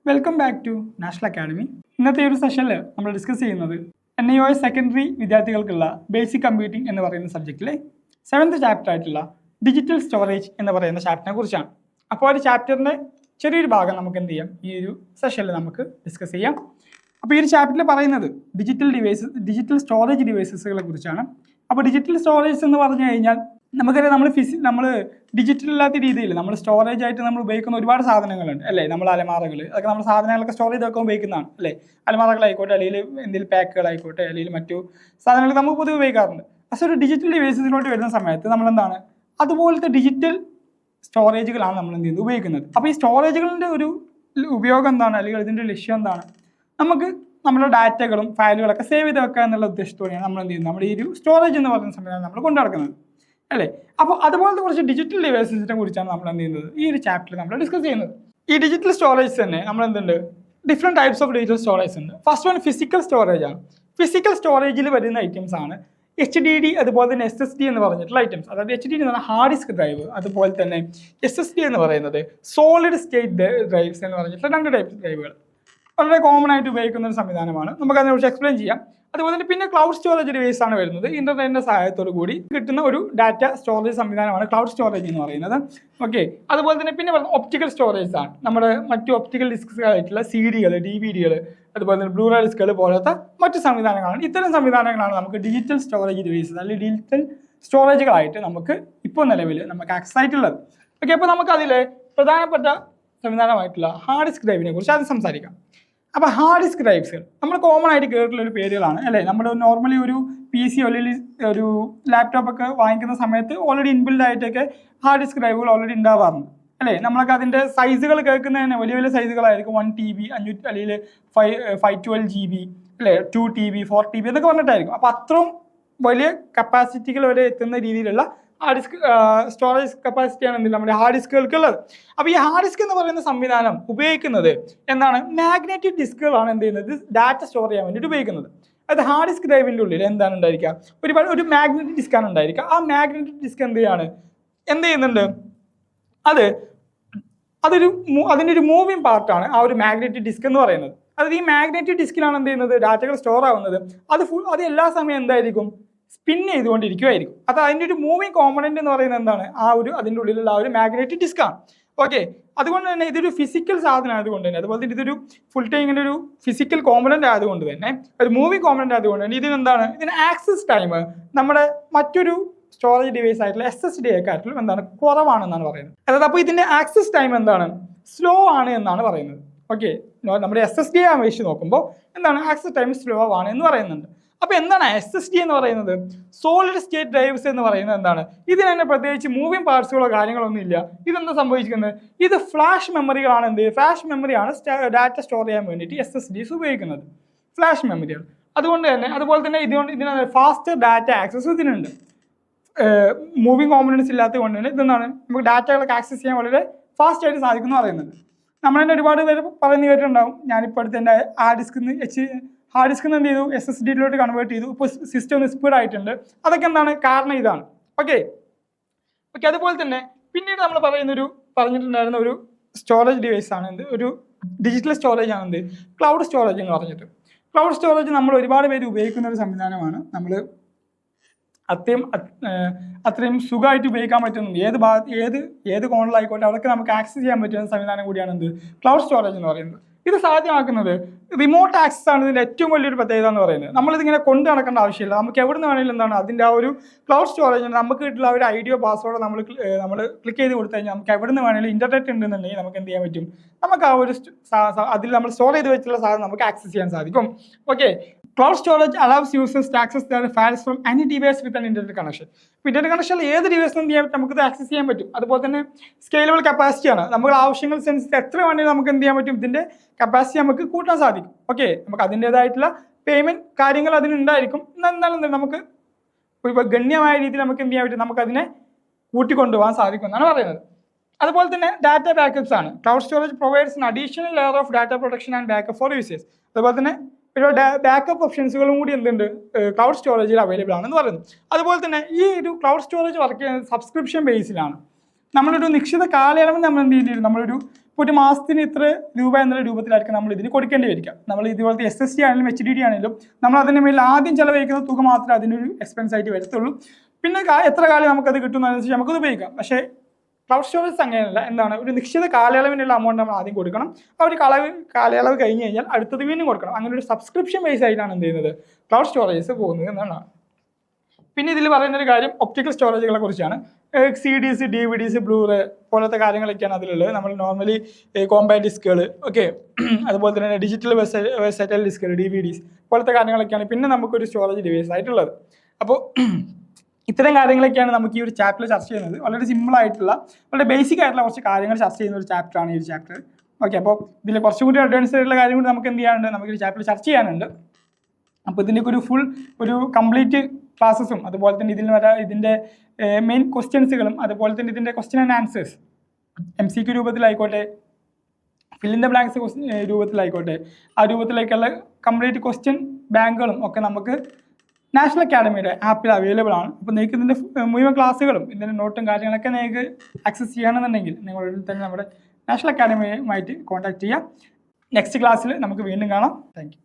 Welcome back to national academy. ഇന്നത്തെ ഒരു സെഷനിൽ നമ്മൾ ഡിസ്കസ് ചെയ്യുന്നത് NIOS സെക്കൻഡറി വിദ്യാർത്ഥികൾക്കുള്ള ബേസിക് കമ്പ്യൂട്ടിംഗ് എന്ന് പറയുന്ന സബ്ജക്റ്റിലെ 7th ചാപ്റ്റർ ആയിട്ടുള്ള ഡിജിറ്റൽ സ്റ്റോറേജ് എന്ന് പറയുന്ന ചാപ്റ്ററിനെ കുറിച്ചാണ്. അപ്പോൾ ഒരു ചാപ്റ്ററിൻ്റെ ചെറിയൊരു ഭാഗം നമുക്ക് എന്ത് ചെയ്യാം, ഈ ഒരു സെഷനിൽ നമുക്ക് ഡിസ്കസ് ചെയ്യാം. അപ്പോൾ ഈ ഒരു ചാപ്റ്ററിൽ പറയുന്നത് ഡിജിറ്റൽ സ്റ്റോറേജ് ഡിവൈസസുകളെ കുറിച്ചാണ്. അപ്പോൾ ഡിജിറ്റൽ സ്റ്റോറേജ് എന്ന് പറഞ്ഞു കഴിഞ്ഞാൽ നമുക്കറിയാം, നമ്മൾ ഡിജിറ്റൽ അല്ലാത്ത രീതിയിൽ നമ്മൾ സ്റ്റോറേജ് ആയിട്ട് നമ്മൾ ഉപയോഗിക്കുന്ന ഒരുപാട് സാധനങ്ങളുണ്ട് അല്ലേ. നമ്മൾ അലമാറകൾ, അതൊക്കെ നമ്മൾ സാധനങ്ങളൊക്കെ സ്റ്റോർ ചെയ്തൊക്കെ ഉപയോഗിക്കുന്നതാണ് അല്ലേ. അലമാറകളായിക്കോട്ടെ, അല്ലെങ്കിൽ എന്തെങ്കിലും പാക്കുകളായിക്കോട്ടെ, അല്ലെങ്കിൽ മറ്റു സാധനങ്ങൾ നമുക്ക് പൊതുവെ ഉപയോഗിക്കാറുണ്ട്. പക്ഷേ ഒരു ഡിജിറ്റൽ ഡിവൈസസിലോട്ട് വരുന്ന സമയത്ത് നമ്മളെന്താണ്, അതുപോലത്തെ ഡിജിറ്റൽ സ്റ്റോറേജുകളാണ് നമ്മൾ എന്ത് ചെയ്യുന്നത് ഉപയോഗിക്കുന്നത്. അപ്പോൾ ഈ സ്റ്റോറേജുകളുടെ ഒരു ഉപയോഗം എന്താണ്, അല്ലെങ്കിൽ ഇതിൻ്റെ ലക്ഷ്യം എന്താണ്, നമുക്ക് നമ്മുടെ ഡാറ്റകളും ഫയലുകളൊക്കെ സേവ് ചെയ്ത് വെക്കുക എന്നുള്ള ഉദ്ദേശത്തോടെയാണ് നമ്മൾ എന്ത് ചെയ്യുന്നത്, നമ്മുടെ ഈ ഒരു സ്റ്റോറേജ് എന്ന് പറയുന്ന സംവിധാനം നമ്മൾ കൊണ്ടു നടക്കുന്നത് അല്ലേ. അപ്പോൾ അതുപോലത്തെ കുറച്ച് ഡിജിറ്റൽ ഡിവൈസസിനെ കുറിച്ചാണ് നമ്മൾ എന്ത് ചെയ്യുന്നത്, ഈ ഒരു ചാപ്റ്ററിൽ നമ്മൾ ഡിസ്കസ് ചെയ്യുന്നത്. ഈ ഡിജിറ്റൽ സ്റ്റോറേജ് തന്നെ നമ്മൾ എന്തുണ്ട്, different types of digital storage ഉണ്ട്. ഫസ്റ്റ് വൺ ഫിസിക്കൽ സ്റ്റോറേജ് ആണ്. ഫിസിക്കൽ സ്റ്റോറേജിൽ വരുന്ന ഐറ്റംസ് ആണ് HDD, അതുപോലെ തന്നെ SSD എന്ന് പറഞ്ഞിട്ടുള്ള ഐറ്റംസ്. അതായത് HDD എന്ന് പറഞ്ഞാൽ ഹാർഡ് ഡിസ്ക് ഡ്രൈവ്, അതുപോലെ തന്നെ SSD എന്ന് പറയുന്നത് സോളിഡ് സ്റ്റേറ്റ് ഡ്രൈവ്സ് എന്ന് പറഞ്ഞിട്ടുള്ള രണ്ട് ടൈപ്പ് ഡ്രൈവുകൾ വളരെ കോമൺ ആയിട്ട് ഉപയോഗിക്കുന്ന ഒരു സംവിധാനമാണ്. നമുക്ക് അതിനെക്കുറിച്ച് എക്സ്പ്ലെയിൻ ചെയ്യാം. അതുപോലെ തന്നെ പിന്നെ ക്ലൗഡ് സ്റ്റോറേജ് ഡിവൈസ് ആണ് വരുന്നത്. ഇന്റർനെറ്റിന്റെ സഹായത്തോടു കൂടി കിട്ടുന്ന ഒരു ഡാറ്റ സ്റ്റോറേജ് സംവിധാനമാണ് ക്ലൗഡ് സ്റ്റോറേജ് എന്ന് പറയുന്നത്. ഓക്കെ, അതുപോലെ തന്നെ പിന്നെ ഒപ്റ്റിക്കൽ സ്റ്റോറേജ് ആണ്. നമ്മുടെ മറ്റു ഒപ്റ്റിക്കൽ ഡിസ്കുകളായിട്ടുള്ള CD-കൾ, DVD-കൾ, അതുപോലെ തന്നെ ബ്ലൂറേ ഡിസ്കുകൾ പോലത്തെ മറ്റു സംവിധാനങ്ങളാണ്. ഇത്തരം സംവിധാനങ്ങളാണ് നമുക്ക് ഡിജിറ്റൽ സ്റ്റോറേജ് ഡിവൈസസ് അല്ലെങ്കിൽ ഡിജിറ്റൽ സ്റ്റോറേജുകളായിട്ട് നമുക്ക് ഇപ്പോൾ നിലവിൽ നമുക്ക് ആക്സസ് ആയിട്ടുള്ളത്. ഓക്കെ, അപ്പോൾ നമുക്ക് അതിലെ പ്രധാനപ്പെട്ട സംവിധാനമായിട്ടുള്ള ഹാർഡ് ഡിസ്ക് ഡ്രൈവിനെ കുറിച്ച് ആദ്യം സംസാരിക്കാം. അപ്പോൾ ഹാർഡ് ഡിസ്ക് ഡ്രൈവ്സുകൾ നമ്മൾ കോമൺ ആയിട്ട് കേട്ടിട്ടുള്ള ഒരു പേരുകളാണ് അല്ലേ. നമ്മൾ നോർമലി ഒരു PC അല്ലെങ്കിൽ ഒരു ലാപ്ടോപ്പ് ഒക്കെ വാങ്ങിക്കുന്ന സമയത്ത് ഓൾറെഡി ഇൻബിൽഡ് ആയിട്ടൊക്കെ ഹാർഡ് ഡിസ്ക് ഡ്രൈവുകൾ ഓൾറെഡി ഉണ്ടാവാറുണ്ട് അല്ലേ. നമ്മളൊക്കെ അതിൻ്റെ സൈസുകൾ കേൾക്കുന്നത് തന്നെ വലിയ വലിയ സൈസുകളായിരിക്കും. 1 TB, 500 അല്ലെങ്കിൽ 512 GB അല്ലേ, 2 TB, 4 TB എന്നൊക്കെ പറഞ്ഞിട്ടായിരിക്കും. അപ്പോൾ അത്രയും വലിയ കപ്പാസിറ്റികൾ വരെ എത്തുന്ന രീതിയിലുള്ള ഹാർഡ് ഡിസ്ക് സ്റ്റോറേജ് കപ്പാസിറ്റിയാണ് എന്തില്ല നമ്മുടെ ഹാർഡ് ഡിസ്കുകൾക്കുള്ളത്. അപ്പോൾ ഈ ഹാർഡ് ഡിസ്ക് എന്ന് പറയുന്ന സംവിധാനം ഉപയോഗിക്കുന്നത് എന്താണ്, മാഗ്നറ്റിക് ഡിസ്കുകളാണ് എന്ത് ചെയ്യുന്നത്, ഡാറ്റ സ്റ്റോർ ചെയ്യാൻ വേണ്ടിയിട്ട് ഉപയോഗിക്കുന്നത്. അതായത് ഹാർഡ് ഡിസ്ക് ഡ്രൈവിൻ്റെ ഉള്ളിൽ എന്താണ് ഉണ്ടായിരിക്കുക, ഒരു മാഗ്നറ്റിക് ഡിസ്കാണ് ഉണ്ടായിരിക്കുക. ആ മാഗ്നറ്റിക് ഡിസ്ക് എന്ത് ചെയ്യുന്നുണ്ട്, അതിൻ്റെ ഒരു മൂവിങ് പാർട്ടാണ് ആ ഒരു മാഗ്നറ്റിക് ഡിസ്ക് എന്ന് പറയുന്നത്. അതായത് ഈ മാഗ്നറ്റിക് ഡിസ്കിലാണ് എന്ത് ചെയ്യുന്നത്, ഡാറ്റകൾ സ്റ്റോർ ആവുന്നത്. അത് എല്ലാ സമയം എന്തായിരിക്കും, സ്പിൻ ചെയ്തുകൊണ്ടിരിക്കുമായിരിക്കും. അത് അതിൻ്റെ ഒരു മൂവിങ് കോമ്പണന്റ് എന്ന് പറയുന്നത് എന്താണ്, അതിൻ്റെ ഉള്ളിലുള്ള ആ ഒരു മാഗ്നറ്റിക് ഡിസ്കാണ്. ഓക്കെ, അതുകൊണ്ട് തന്നെ ഇതൊരു ഫിസിക്കൽ സാധനം ആയതുകൊണ്ട് തന്നെ, അതുപോലെ തന്നെ ഇതൊരു ഫുൾ ടൈം ഇങ്ങനെ ഒരു ഫിസിക്കൽ കോമ്പണന്റ് ആയതുകൊണ്ട് തന്നെ, ഒരു മൂവിങ് കോമ്പണന്റ് ആയതുകൊണ്ട് തന്നെ ഇതിന് ആക്സസ് ടൈം നമ്മുടെ മറ്റൊരു സ്റ്റോറേജ് ഡിവൈസ് ആയിട്ടുള്ള SSD യെക്കാട്ടിലും കുറവാണെന്നാണ് പറയുന്നത്. അതായത് അപ്പോൾ ഇതിന്റെ ആക്സസ് ടൈം സ്ലോ ആണ് എന്നാണ് പറയുന്നത്. ഓക്കെ, നമ്മുടെ SSD അപേക്ഷിച്ച് നോക്കുമ്പോൾ ആക്സസ് ടൈം സ്ലോ ആണ് എന്ന് പറയുന്നുണ്ട്. അപ്പോൾ എന്താണ് SSD എന്ന് പറയുന്നത്, സോളിഡ് സ്റ്റേറ്റ് ഡ്രൈവ്സ് എന്ന് പറയുന്നത് ഇതിന് തന്നെ പ്രത്യേകിച്ച് മൂവിങ് പാർട്സുകളോ കാര്യങ്ങളൊന്നും ഇല്ല. ഇതെന്താ സംഭവിക്കുന്നത്, ഇത് ഫ്ലാഷ് മെമ്മറികളാണ്. ഫ്ലാഷ് മെമ്മറിയാണ് ഡാറ്റ സ്റ്റോർ ചെയ്യാൻ വേണ്ടിയിട്ട് SSDs ഉപയോഗിക്കുന്നത്, ഫ്ലാഷ് മെമ്മറികൾ. അതുപോലെ തന്നെ ഇതിന് ഫാസ്റ്റർ ഡാറ്റ ആക്സസ് ഇതിനുണ്ട്. മൂവിങ് കോമ്പണൻസ് ഇല്ലാത്തത് കൊണ്ട് തന്നെ നമുക്ക് ഡാറ്റകളൊക്കെ ആക്സസ് ചെയ്യാൻ വളരെ ഫാസ്റ്റ് ആയിട്ട് സാധിക്കുന്നു പറയുന്നുണ്ട്. നമ്മൾ തന്നെ ഒരുപാട് പേര് പറഞ്ഞു കേട്ടിട്ടുണ്ടാവും. ഞാനിപ്പോൾ അടുത്ത് എൻ്റെ ഹാർഡ് ഡിസ്കിൽ നിന്ന് എന്ത് ചെയ്തു, SSD-യിലോട്ട് കൺവേർട്ട് ചെയ്തു. ഇപ്പോൾ സിസ്റ്റം ഒന്ന് സ്പീഡ് ആയിട്ടുണ്ട്. അതൊക്കെ കാരണം ഇതാണ്. ഓക്കെ, അതുപോലെ തന്നെ പിന്നീട് നമ്മൾ പറഞ്ഞിട്ടുണ്ടായിരുന്ന ഒരു സ്റ്റോറേജ് ഡിവൈസ് ആണ് ഒരു ഡിജിറ്റൽ സ്റ്റോറേജ് ആണ് ക്ലൗഡ് സ്റ്റോറേജ് എന്ന് പറഞ്ഞിട്ട്. ക്ലൗഡ് സ്റ്റോറേജ് നമ്മൾ ഒരുപാട് പേര് ഉപയോഗിക്കുന്ന ഒരു സംവിധാനമാണ്. നമ്മൾ അത്രയും സുഖമായിട്ട് ഉപയോഗിക്കാൻ പറ്റുന്നത് ഏത് കോണിലായിക്കോട്ടെ അതൊക്കെ നമുക്ക് ആക്സസ് ചെയ്യാൻ പറ്റുന്ന സംവിധാനം കൂടിയാണ് ക്ലൗഡ് സ്റ്റോറേജ് എന്ന് പറയുന്നത്. ഇത് സാധ്യമാക്കുന്നത് റിമോട്ട് ആക്സസ് ആണ് ഇതിൻ്റെ ഏറ്റവും വലിയൊരു പ്രത്യേകത എന്ന് പറയുന്നത്. നമ്മളിതിങ്ങനെ കൊണ്ട് നടക്കേണ്ട ആവശ്യമില്ല. നമുക്ക് എവിടെ നിന്ന് വേണമെങ്കിലും അതിൻ്റെ ആ ഒരു ക്ലൗഡ് സ്റ്റോറേജ് നമുക്ക് കിട്ടുന്ന ഒരു ഐഡിയോ പാസ്വേഡ് നമ്മൾ ക്ലിക്ക് ചെയ്ത് കൊടുത്തു കഴിഞ്ഞാൽ നമുക്ക് എവിടെ നിന്ന് വേണമെങ്കിലും ഇന്റർനെറ്റ് ഉണ്ടെന്നുണ്ടെങ്കിൽ നമുക്ക് എന്ത് ചെയ്യാൻ പറ്റും, നമുക്ക് ആ ഒരു അതിൽ നമ്മൾ സ്റ്റോർ ചെയ്ത് വെച്ചിട്ടുള്ള സാധനം നമുക്ക് ആക്സസ് ചെയ്യാൻ സാധിക്കും. Okay, cloud storage allows users to access their files from any device with an internet connection. Internet connection ഏത് ഡിവൈസിനും നമുക്ക് ആക്സസ് ചെയ്യാൻ പറ്റും. അതുപോലെ തന്നെ സ്കെയിലബിൾ കപ്പാസിറ്റിയാണ്. നമുക്ക് ആവശ്യങ്ങൾ സെൻസ് എത്ര വേണമെങ്കിലും നമുക്ക് എന്ത് ചെയ്യാൻ പറ്റും, ഇതിന്റെ കപ്പാസിറ്റി നമുക്ക് കൂട്ടാൻ സാധിക്കും. ഓക്കെ, നമുക്ക് അതിൻ്റെതായിട്ടുള്ള പേയ്മെന്റ് കാര്യങ്ങൾ അതിനുണ്ടായിരിക്കും. എന്നാലും നമുക്ക് ഗണ്യമായ രീതിയിൽ നമുക്ക് എന്ത് ചെയ്യാൻ പറ്റും, നമുക്ക് അതിനെ കൂട്ടിക്കൊണ്ടുപോകാൻ സാധിക്കും എന്നാണ് പറയുന്നത്. അതുപോലെ തന്നെ ഡാറ്റ ബാക്കപ്സ് ആണ്. Cloud storage provides an additional layer of data protection and backup for users. അതുപോലെ തന്നെ ബാക്കപ്പ് ഓപ്ഷൻസുകളും കൂടി ക്ലൗഡ് സ്റ്റോറേജിൽ അവൈലബിൾ ആണെന്ന് പറയുന്നത്. അതുപോലെ തന്നെ ഈ ഒരു ക്ലൗഡ് സ്റ്റോറേജ് വർക്ക് ചെയ്യുന്നത് സബ്സ്ക്രിപ്ഷൻ ബേസിലാണ്. നമ്മളൊരു നിശ്ചിത കാലയളവിൽ നമ്മൾ എന്ത് ചെയ്തിരുന്നു, നമ്മളൊരു ഇപ്പോൾ ഒരു മാസത്തിന് ഇത്ര രൂപ എന്നുള്ള രൂപത്തിലായിരിക്കും നമ്മൾ ഇതിന് കൊടുക്കേണ്ടി വരിക. നമ്മൾ ഇതുപോലത്തെ SST ആണെങ്കിലും HDD ആണെങ്കിലും നമ്മൾ അതിന് മേലിൽ ആദ്യം ചിലവഴിക്കുന്ന തുക മാത്രമേ അതിനൊരു എക്സ്പെൻസ് ആയിട്ട് വരത്തുള്ളൂ. പിന്നെ എത്ര കാലം നമുക്കത് കിട്ടുന്നതനുസരിച്ച് നമുക്കത് ഉപയോഗിക്കാം. പക്ഷേ ക്ലൗഡ് സ്റ്റോറേജ് അങ്ങനെയല്ല. എന്താണ്, ഒരു നിശ്ചിത കാലയളവിനുള്ള അമൗണ്ട് നമ്മൾ ആദ്യം കൊടുക്കണം. ആ ഒരു കാലയളവ് കഴിഞ്ഞ് കഴിഞ്ഞാൽ അടുത്തത് വീണ്ടും കൊടുക്കണം. അങ്ങനെ ഒരു സബ്സ്ക്രിപ്ഷൻ ബേസ് ആയിട്ടാണ് എന്ത് ചെയ്യുന്നത്, ക്ലൗഡ് സ്റ്റോറേജ് പോകുന്നത് എന്നാണ്. പിന്നെ ഇതിൽ പറയുന്ന ഒരു കാര്യം ഒപ്റ്റിക്കൽ സ്റ്റോറേജുകളെ കുറിച്ചാണ്. CDs, DVDs, ബ്ലൂറേ പോലത്തെ കാര്യങ്ങളൊക്കെയാണ് അതിലുള്ളത്. നമ്മൾ നോർമലി കോമ്പാക്ട് ഡിസ്കുകൾ, ഓക്കെ, അതുപോലെ തന്നെ ഡിജിറ്റൽ വെർസറ്റൈൽ ഡിസ്കുകൾ, DVDs പോലത്തെ കാര്യങ്ങളൊക്കെയാണ് പിന്നെ നമുക്കൊരു സ്റ്റോറേജ് ഡിവൈസ് ആയിട്ടുള്ളത്. അപ്പോൾ ഇത്തരം കാര്യങ്ങളൊക്കെയാണ് നമുക്ക് ഈ ഒരു ചാപ്റ്ററിൽ ചർച്ച ചെയ്യുന്നത്. വളരെ സിമ്പിൾ ആയിട്ടുള്ള, വളരെ ബേസിക് ആയിട്ടുള്ള കുറച്ച് കാര്യങ്ങൾ ചർച്ച ചെയ്യുന്ന ഒരു ചാപ്റ്ററാണ് ഈ ഒരു ചാപ്റ്റർ. ഓക്കെ, അപ്പോൾ ഇതിൽ കുറച്ചുകൂടി അഡ്വാൻസ്ഡ് ആയിട്ടുള്ള കാര്യം കൂടി നമുക്ക് എന്ത് ചെയ്യാനുണ്ട്, നമുക്ക് ഈ ചാപ്റ്ററിൽ ചർച്ച ചെയ്യാനുണ്ട്. അപ്പോൾ ഇതിൻ്റെ ഒരു കംപ്ലീറ്റ് ക്ലാസ്സസും അതുപോലെ തന്നെ ഇതിൻ്റെ മെയിൻ ക്വസ്റ്റ്യൻസുകളും അതുപോലെ തന്നെ ഇതിൻ്റെ ക്വസ്റ്റ്യൻ ആൻഡ് ആൻസേഴ്സ് MCQ രൂപത്തിലായിക്കോട്ടെ, ഫിൽ ഇൻ ദ ബ്ലാങ്ക്സ് രൂപത്തിലായിക്കോട്ടെ, ആ രൂപത്തിലേക്കുള്ള കംപ്ലീറ്റ് ക്വസ്റ്റ്യൻ ബാങ്കുകളും ഒക്കെ നമുക്ക് നാഷണൽ അക്കാഡമിയുടെ ആപ്പിൽ അവൈലബിൾ ആണ്. അപ്പോൾ നിങ്ങൾക്ക് ഇതിൻ്റെ മുഴുവൻ ക്ലാസ്സുകളും ഇതിൻ്റെ നോട്ടും കാര്യങ്ങളൊക്കെ നിങ്ങൾക്ക് ആക്സസ് ചെയ്യണമെന്നുണ്ടെങ്കിൽ നിങ്ങളുടെ തന്നെ നമ്മുടെ നാഷണൽ അക്കാഡമിയുമായിട്ട് കോൺടാക്ട് ചെയ്യാം. നെക്സ്റ്റ് ക്ലാസ്സിൽ നമുക്ക് വീണ്ടും കാണാം. Thank you.